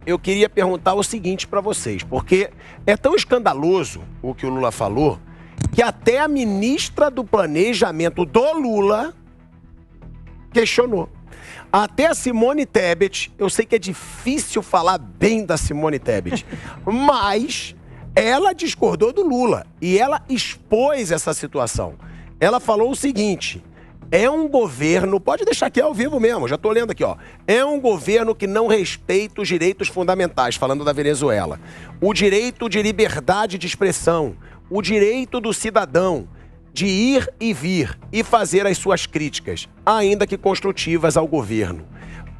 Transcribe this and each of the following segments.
eu queria perguntar o seguinte para vocês, porque é tão escandaloso o que o Lula falou, que até a ministra do Planejamento do Lula questionou. Até a Simone Tebet, eu sei que é difícil falar bem da Simone Tebet, mas ela discordou do Lula e ela expôs essa situação. Ela falou o seguinte: é um governo, pode deixar aqui ao vivo mesmo, já tô lendo aqui, ó. É um governo que não respeita os direitos fundamentais, falando da Venezuela. O direito de liberdade de expressão, o direito do cidadão de ir e vir e fazer as suas críticas, ainda que construtivas ao governo.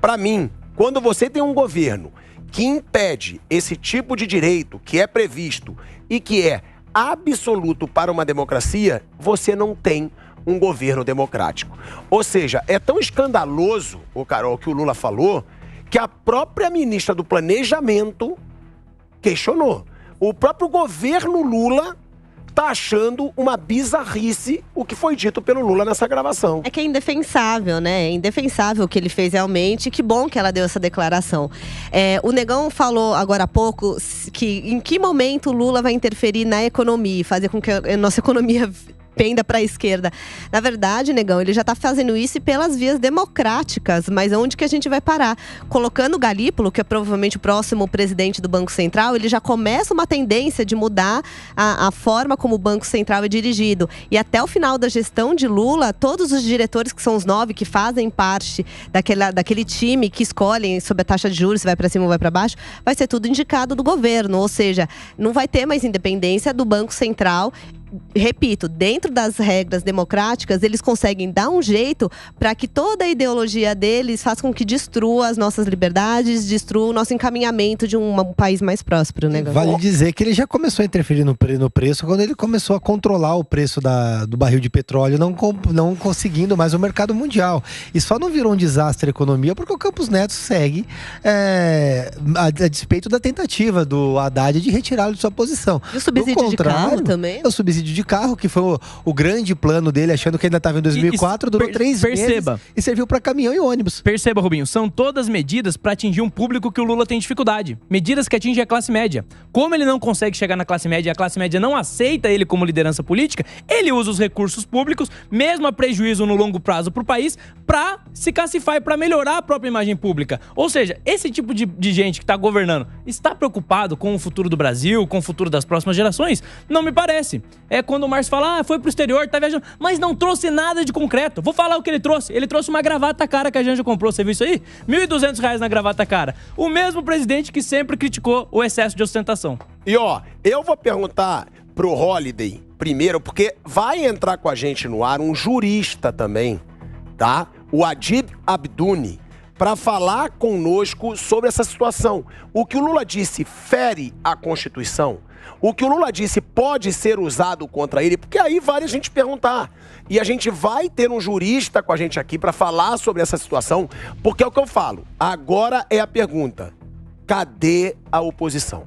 Para mim, quando você tem um governo que impede esse tipo de direito que é previsto e que é absoluto para uma democracia, você não tem um governo democrático. Ou seja, é tão escandaloso, o Carol, que o Lula falou, que a própria ministra do Planejamento questionou. O próprio governo Lula tá achando uma bizarrice o que foi dito pelo Lula nessa gravação. É que é indefensável, né? É indefensável o que ele fez realmente. Que bom que ela deu essa declaração. O Negão falou agora há pouco que em que momento o Lula vai interferir na economia, fazer com que a nossa economia penda para a esquerda. Na verdade, Negão, ele já está fazendo isso pelas vias democráticas, mas onde que a gente vai parar? Colocando o Galípolo, que é provavelmente o próximo presidente do Banco Central, ele já começa uma tendência de mudar a forma como o Banco Central é dirigido. E até o final da gestão de Lula, todos os diretores, que são os 9, que fazem parte daquele time que escolhem sobre a taxa de juros, se vai para cima ou vai para baixo, vai ser tudo indicado do governo. Ou seja, não vai ter mais independência do Banco Central. Repito, dentro das regras democráticas, eles conseguem dar um jeito para que toda a ideologia deles faça com que destrua as nossas liberdades, destrua o nosso encaminhamento de um país mais próspero, né? Vale dizer que ele já começou a interferir no preço quando ele começou a controlar o preço do barril de petróleo, não conseguindo mais o mercado mundial. E só não virou um desastre a economia porque o Campos Neto segue a despeito da tentativa do Haddad de retirá-lo de sua posição. E o subsídio de carro também? O subsídio de carro, que foi o grande plano dele, achando que ainda estava em 2004, durou 3 meses e serviu para caminhão e ônibus. Perceba, Rubinho, são todas medidas para atingir um público que o Lula tem dificuldade. Medidas que atingem a classe média. Como ele não consegue chegar na classe média e a classe média não aceita ele como liderança política, ele usa os recursos públicos, mesmo a prejuízo no longo prazo para o país, para se cacifar e para melhorar a própria imagem pública. Ou seja, esse tipo de gente que está governando está preocupado com o futuro do Brasil, com o futuro das próximas gerações? Não me parece. É quando o Márcio fala, foi pro exterior, tá viajando, mas não trouxe nada de concreto. Vou falar o que ele trouxe. Ele trouxe uma gravata cara que a Janja comprou, você viu isso aí? R$1.200 na gravata cara. O mesmo presidente que sempre criticou o excesso de ostentação. E ó, eu vou perguntar pro Holliday primeiro, porque vai entrar com a gente no ar um jurista também, tá? O Adib Abduni, para falar conosco sobre essa situação. O que o Lula disse fere a Constituição? O que o Lula disse pode ser usado contra ele? Porque aí vale a gente perguntar. E a gente vai ter um jurista com a gente aqui para falar sobre essa situação, porque é o que eu falo. Agora é a pergunta: cadê a oposição?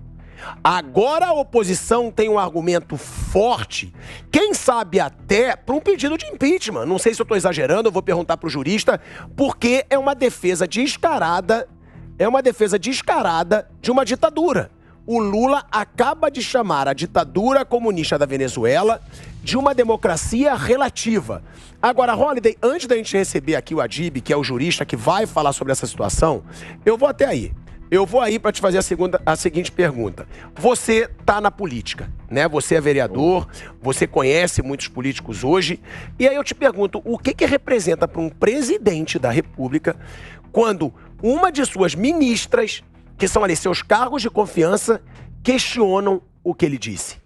Agora a oposição tem um argumento forte, quem sabe até para um pedido de impeachment. Não sei se eu estou exagerando, eu vou perguntar para o jurista, porque é uma defesa descarada, de uma ditadura. O Lula acaba de chamar a ditadura comunista da Venezuela de uma democracia relativa. Agora, Holliday, antes da gente receber aqui o Adib, que é o jurista que vai falar sobre essa situação, eu vou até aí. Eu vou aí para te fazer a seguinte pergunta. Você tá na política, né? Você é vereador, você conhece muitos políticos hoje. E aí eu te pergunto, o que representa para um presidente da República quando uma de suas ministras, que são ali seus cargos de confiança, questionam o que ele disse?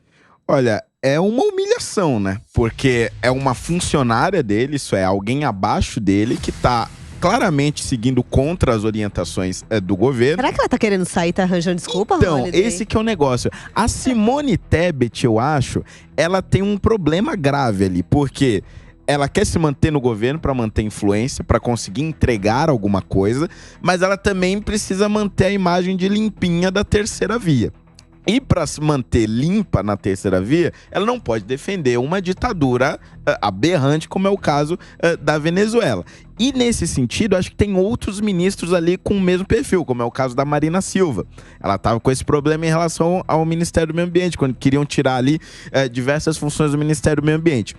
Olha, é uma humilhação, né? Porque é uma funcionária dele, isso é, alguém abaixo dele que tá claramente seguindo contra as orientações do governo. Será que ela tá querendo sair, tá arranjando desculpa? Então, esse que é o negócio. A Simone Tebet, eu acho, ela tem um problema grave ali, porque ela quer se manter no governo para manter influência, para conseguir entregar alguma coisa, mas ela também precisa manter a imagem de limpinha da terceira via. E para se manter limpa na terceira via, ela não pode defender uma ditadura aberrante, como é o caso da Venezuela. E nesse sentido, acho que tem outros ministros ali com o mesmo perfil, como é o caso da Marina Silva. Ela estava com esse problema em relação ao Ministério do Meio Ambiente, quando queriam tirar ali diversas funções do Ministério do Meio Ambiente.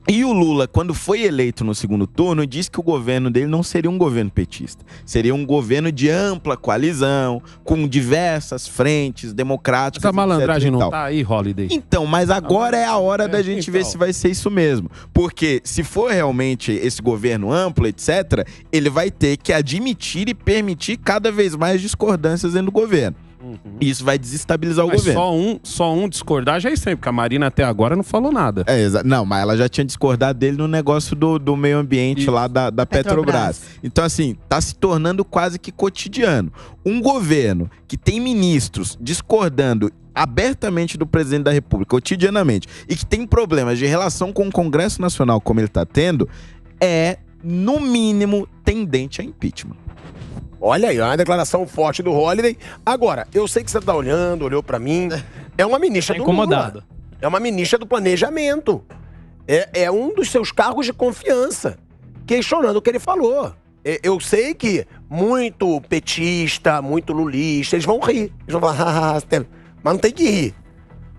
E o Lula, quando foi eleito no segundo turno, disse que o governo dele não seria um governo petista. Seria um governo de ampla coalizão, com diversas frentes democráticas. Essa malandragem não tal. tá aí, Holiday? Então, mas agora é a hora da gente ver se vai ser isso mesmo. Porque se for realmente esse governo amplo, etc., ele vai ter que admitir e permitir cada vez mais discordâncias dentro do governo. Isso vai desestabilizar o governo. Só um discordar já é estranho, porque a Marina até agora não falou nada. Não, mas ela já tinha discordado dele no negócio do meio ambiente lá da Petrobras. Então, assim, tá se tornando quase que cotidiano. Um governo que tem ministros discordando abertamente do presidente da República, cotidianamente, e que tem problemas de relação com o Congresso Nacional, como ele tá tendo, é, no mínimo, tendente a impeachment. Olha aí, uma declaração forte do Holiday. Agora, eu sei que você tá olhou pra mim. É uma ministra do incomodado. Lula. É uma ministra do planejamento. É um dos seus cargos de confiança. Questionando o que ele falou. Eu sei que muito petista, muito lulista, eles vão rir. Eles vão falar, mas não tem que rir.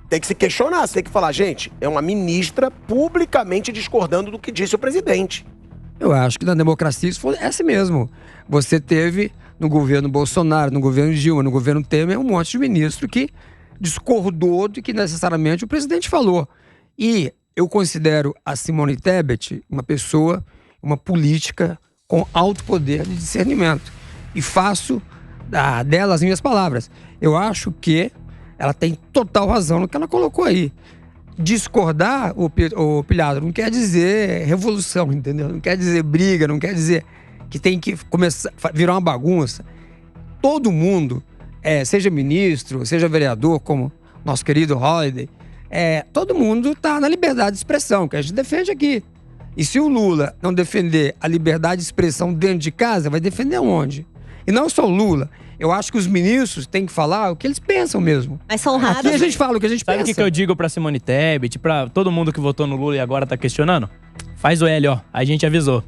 Tem que se questionar, você tem que falar, gente, é uma ministra publicamente discordando do que disse o presidente. Eu acho que na democracia isso foi assim mesmo. Você teve no governo Bolsonaro, no governo Dilma, no governo Temer, um monte de ministro que discordou do que necessariamente o presidente falou. E eu considero a Simone Tebet uma pessoa, uma política com alto poder de discernimento. E faço dela as minhas palavras. Eu acho que ela tem total razão no que ela colocou aí. Discordar, o Pilhado, não quer dizer revolução, entendeu? Não quer dizer briga, não quer dizer que tem que começar a virar uma bagunça. Todo mundo, seja ministro, seja vereador, como nosso querido Holiday, todo mundo está na liberdade de expressão, que a gente defende aqui. E se o Lula não defender a liberdade de expressão dentro de casa, vai defender onde? E não só o Lula. Eu acho que os ministros têm que falar o que eles pensam mesmo. Mas são raros. Aqui a gente fala o que a gente pensa. Sabe o que eu digo pra Simone Tebet, pra todo mundo que votou no Lula e agora tá questionando? Faz o L, ó. A gente avisou.